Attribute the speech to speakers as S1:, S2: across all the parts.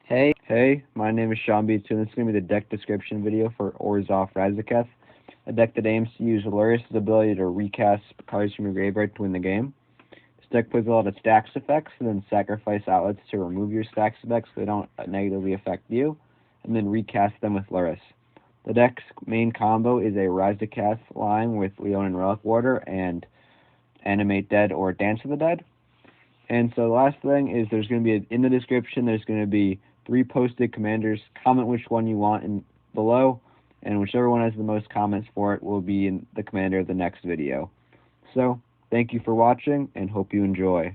S1: Hey, my name is Sean B. and this is going to be the deck description video for Orzhov Razakats, a deck that aims to use Luris's ability to recast cards from your graveyard to win the game. This deck plays a lot of stacks effects and then sacrifice outlets to remove your stacks effects so they don't negatively affect you, and then recast them with Luris. The deck's main combo is a Razakats line with Leon and Relic Warder and Animate Dead or Dance of the Dead. And so the last thing is there's going to be, in the description, there's going to be 3 posted commanders. Comment which one you want in below, and whichever one has the most comments for it will be in the commander of the next video. So, thank you for watching, and hope you enjoy.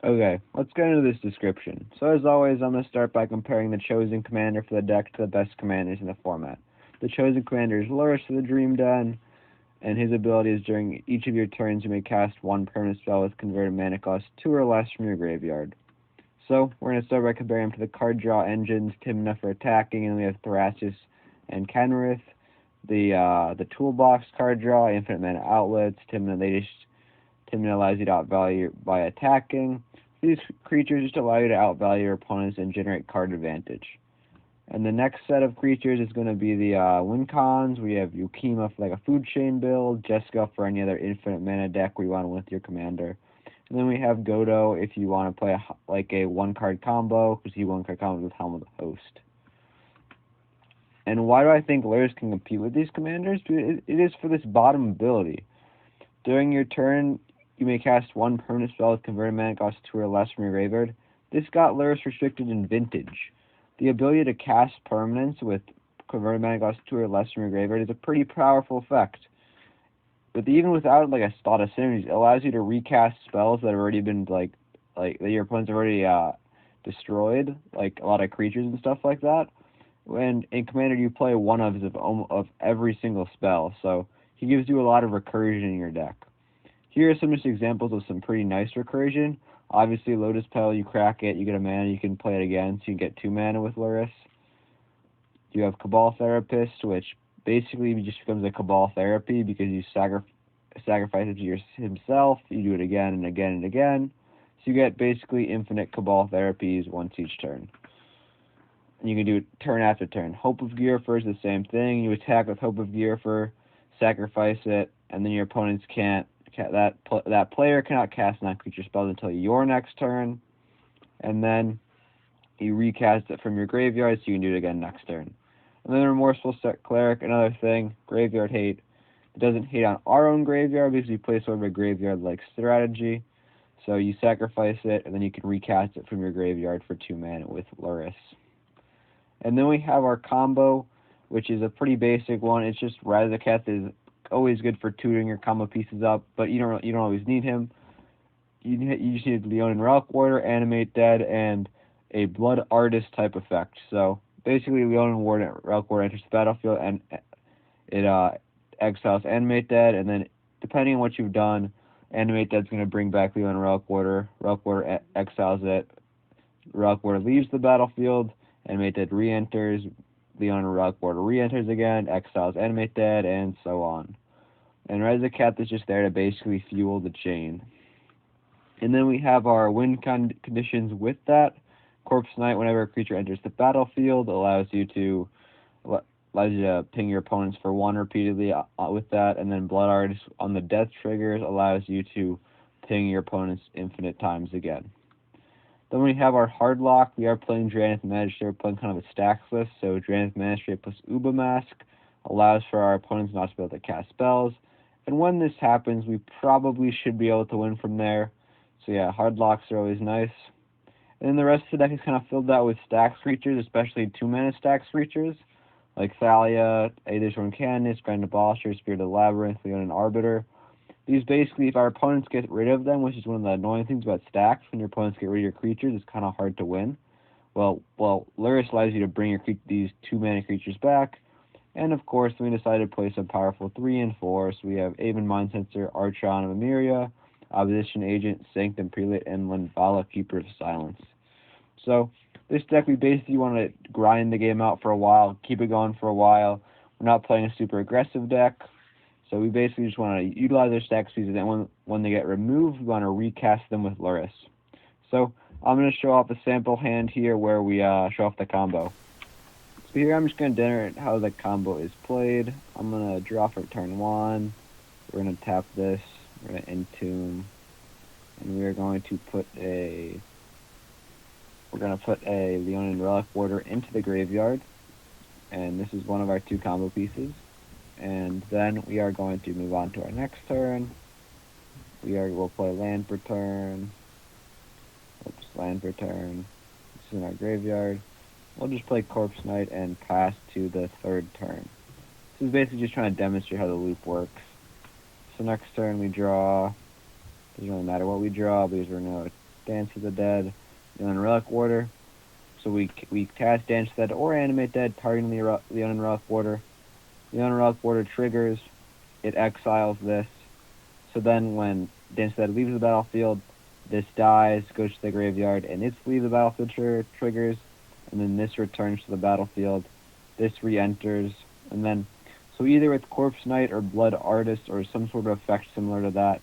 S1: Okay, let's get into this description. So as always, I'm going to start by comparing the chosen commander for the deck to the best commanders in the format. The chosen commander is Luris of the Dream Den, and his ability is during each of your turns you may cast one permanent spell with converted mana cost 2 or less from your graveyard. So we're going to start by comparing him to the card draw engines, Tymna for attacking, and we have Thrasis and Kenrith. The toolbox card draw, infinite mana outlets, Tymna allows you to outvalue by attacking. These creatures just allow you to outvalue your opponents and generate card advantage. And the next set of creatures is going to be the win cons. We have Yukima for like a food chain build, Jessica for any other infinite mana deck where you want to win with your commander. And then we have Godo if you want to play a one-card combo, because he one-card combos with Helm of the Host. And why do I think Luris can compete with these commanders? It is for this bottom ability. During your turn, you may cast one permanent spell with converted mana cost 2 or less from your graveyard. This got Luris restricted in Vintage. The ability to cast permanents with converted mana cost 2 or less from your graveyard is a pretty powerful effect. But even without like a lot of synergies, it allows you to recast spells that have already been like that your opponents have already destroyed, like a lot of creatures and stuff like that. When in Commander you play one of every single spell, so he gives you a lot of recursion in your deck. Here are some just examples of some pretty nice recursion. Obviously, Lotus Petal, you crack it, you get a mana, you can play it again, so you get 2 mana with Luris. You have Cabal Therapist, which basically just becomes a Cabal Therapy because you sacrifice it to himself, you do it again and again and again. So you get basically infinite Cabal Therapies once each turn. And you can do it turn after turn. Hope of Gearfer is the same thing. You attack with Hope of Gearfer, sacrifice it, and then your opponents can't. That player cannot cast non-creature spells until your next turn, and then you recast it from your graveyard so you can do it again next turn. And then Remorseful Cleric, another thing, graveyard hate. It doesn't hate on our own graveyard because we play sort of a graveyard-like strategy. So you sacrifice it, and then you can recast it from your graveyard for 2 mana with Luris. And then we have our combo, which is a pretty basic one. It's just Razakats is always good for tutoring your combo pieces up, but you don't always need him. You just need Leon and Relic Warder, Animate Dead, and a Blood Artist type effect. So basically, Leon and Relic Warder enters the battlefield, and it exiles Animate Dead, and then depending on what you've done, Animate Dead's going to bring back Leon and Relic Warder exiles it, Relic Warder leaves the battlefield, Animate Dead re-enters, Leon and Relic Warder re-enters again, exiles Animate Dead, and so on. And Razakats is just there to basically fuel the chain. And then we have our win conditions with that. Corpse Knight, whenever a creature enters the battlefield, allows you to ping your opponents for 1 repeatedly with that. And then Blood Artist on the death triggers allows you to ping your opponents infinite times again. Then we have our hard lock. We are playing Drannith Magistrate. We're playing kind of a stacks list, so Drannith Magistrate plus Uba Mask allows for our opponents not to be able to cast spells. And when this happens, we probably should be able to win from there. So yeah, hard locks are always nice. And then the rest of the deck is kind of filled out with stacks creatures, especially 2 mana stacks creatures, like Thalia, Aether's Rune Canonist, Grand Abolisher, Spirit of the Labyrinth, Leon and Arbiter. These basically, if our opponents get rid of them, which is one of the annoying things about stacks, when your opponents get rid of your creatures, it's kind of hard to win. Well, Luris allows you to bring these 2 mana creatures back. And of course, we decided to play some powerful 3 and 4. So we have Aven Mindcensor, Archon of Emeria, Opposition Agent, Sanctum Prelate, and Linvala, Keeper of Silence. So this deck, we basically want to grind the game out for a while, keep it going for a while. We're not playing a super aggressive deck. So we basically just want to utilize their stack pieces, and when they get removed, we want to recast them with Luris. So I'm going to show off a sample hand here where we show off the combo. So here I'm just going to generate how the combo is played. I'm going to draw for turn 1. We're going to tap this. We're going to entomb. And we are going to put a Leonin Relic Warder into the graveyard. And this is one of our 2 combo pieces. And then we are going to move on to our next turn. We'll play land per turn. Oops, land per turn. This is in our graveyard. We'll just play Corpse Knight and pass to the 3rd turn. This is basically just trying to demonstrate how the loop works. So next turn we draw. Doesn't really matter what we draw because we're going to Dance of the Dead, Leonin Relic Warder. So we cast Dance of the Dead or Animate Dead, targeting the Leonin Relic Warder. Leonin Relic Warder triggers. It exiles this. So then when Dance of the Dead leaves the battlefield, this dies, goes to the graveyard, and its leave the battlefield triggers, and then this returns to the battlefield. This re-enters, and then, so either with Corpse Knight or Blood Artist or some sort of effect similar to that,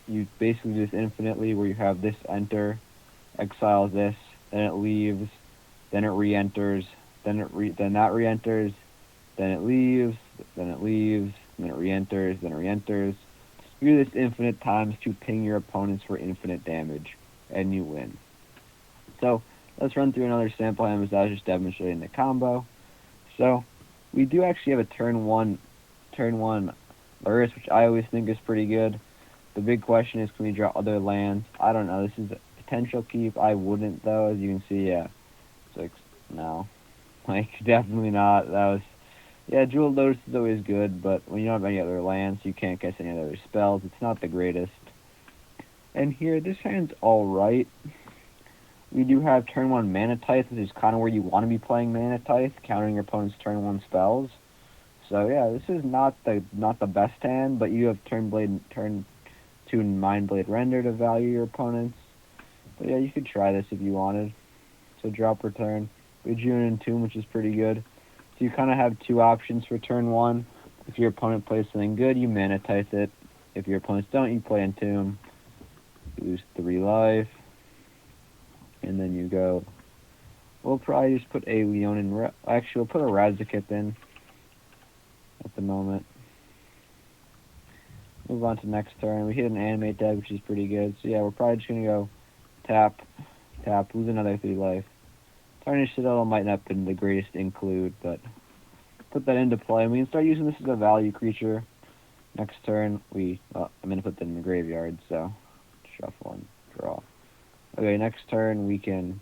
S1: you basically do this infinitely where you have this enter, exile this, then it leaves, then it re-enters, then that re-enters, then it leaves, then it leaves, then it re-enters, then it re-enters. You do this infinite times to ping your opponents for infinite damage, and you win. So let's run through another sample hand as I was just demonstrating the combo. So we do actually have a turn one Lurrus, which I always think is pretty good. The big question is, can we draw other lands? I don't know. This is a potential keep. I wouldn't, though. As you can see, yeah. No. Definitely not. Jeweled Lotus is always good, but when you don't have any other lands, you can't cast any other spells. It's not the greatest. And here, this hand's alright. We do have turn 1 Mana Tithe, which is kind of where you want to be playing Mana Tithe, countering your opponent's turn 1 spells. So yeah, this is not the best hand, but you have turn 2 Mindblade Render to value your opponents. But yeah, you could try this if you wanted. So drop return. We drew an Entomb, which is pretty good. So you kind of have 2 options for turn 1. If your opponent plays something good, you Mana Tithe it. If your opponents don't, you play Entomb. You lose 3 life. And then you go. We'll probably just put a Leonin. Actually, we'll put a Razakats in at the moment. Move on to next turn. We hit an Animate Dead, which is pretty good. So yeah, we're probably just going to go tap, lose another 3 life. Tarnished Citadel might not have been the greatest include, but put that into play. We can start using this as a value creature. Next turn, I'm going to put that in the graveyard, so shuffle and draw. Okay, next turn we can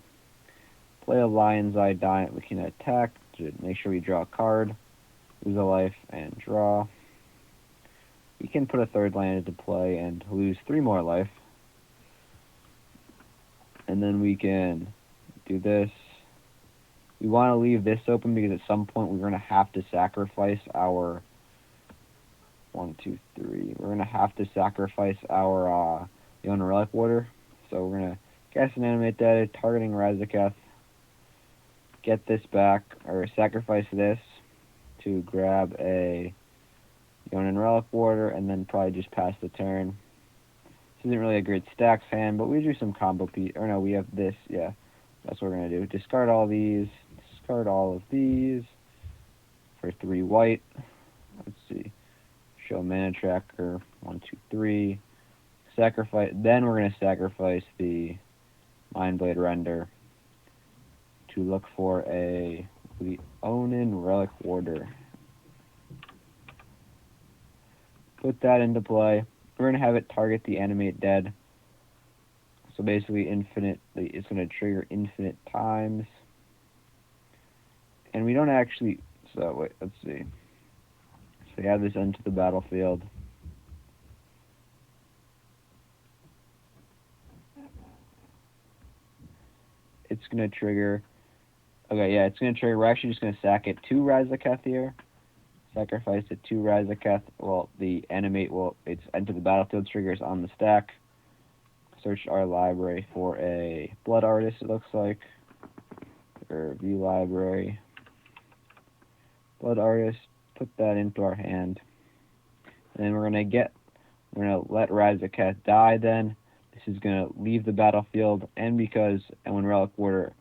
S1: play a Lion's Eye Giant. We can attack to make sure we draw a card, lose a life, and draw. We can put a 3rd land into play and lose 3 more life. And then we can do this. We want to leave this open because at some point we're going to have to sacrifice our 1, 2, 3. We're going to have to sacrifice our Leonin Relic Warder. So we're going to cast an Animate Dead, targeting Razakats. Get this back, or sacrifice this to grab a Leonin Relic Warder, and then probably just pass the turn. This isn't really a great stacks hand, but we do some combo piece. Or no, we have this. Yeah, that's what we're going to do. Discard all these. Discard all of these for 3 white. Let's see. Show mana tracker. 1, 2, 3. Sacrifice. Then we're going to sacrifice the Mindblade Render to look for a Leonin Relic Warder. Put that into play. We're going to have it target the Animate Dead. So basically it's going to trigger infinite times. And we don't actually, so wait, let's see. So we have this enter the battlefield. It's going to trigger, okay, yeah, it's going to trigger, we're actually just going to sack it 2 Razakats here. Sacrifice it 2 Razakats. Well, the animate it's enter the battlefield triggers on the stack. Search our library for a Blood Artist, it looks like. Or view library. Blood Artist, put that into our hand. And then we're going to let Razakats die then. this is going to leave the battlefield, and when Relic Warder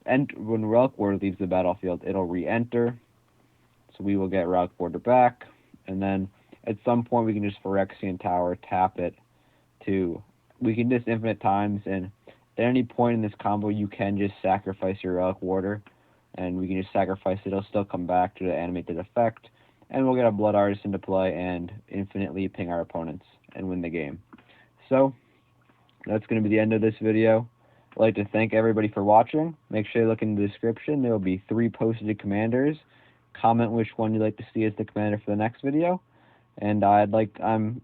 S1: leaves the battlefield, it'll re-enter. So we will get Relic Warder back, and then at some point we can just Phyrexian Tower, tap it we can just infinite times, and at any point in this combo you can just sacrifice your Relic Warder, and we can just sacrifice it. It'll still come back to the animated effect, and we'll get a Blood Artist into play and infinitely ping our opponents and win the game. So that's going to be the end of this video. I'd like to thank everybody for watching. Make sure you look in the description. There will be 3 posted commanders. Comment which one you'd like to see as the commander for the next video, and I'm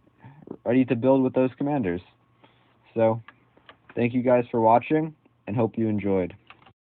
S1: ready to build with those commanders. So thank you guys for watching, and hope you enjoyed.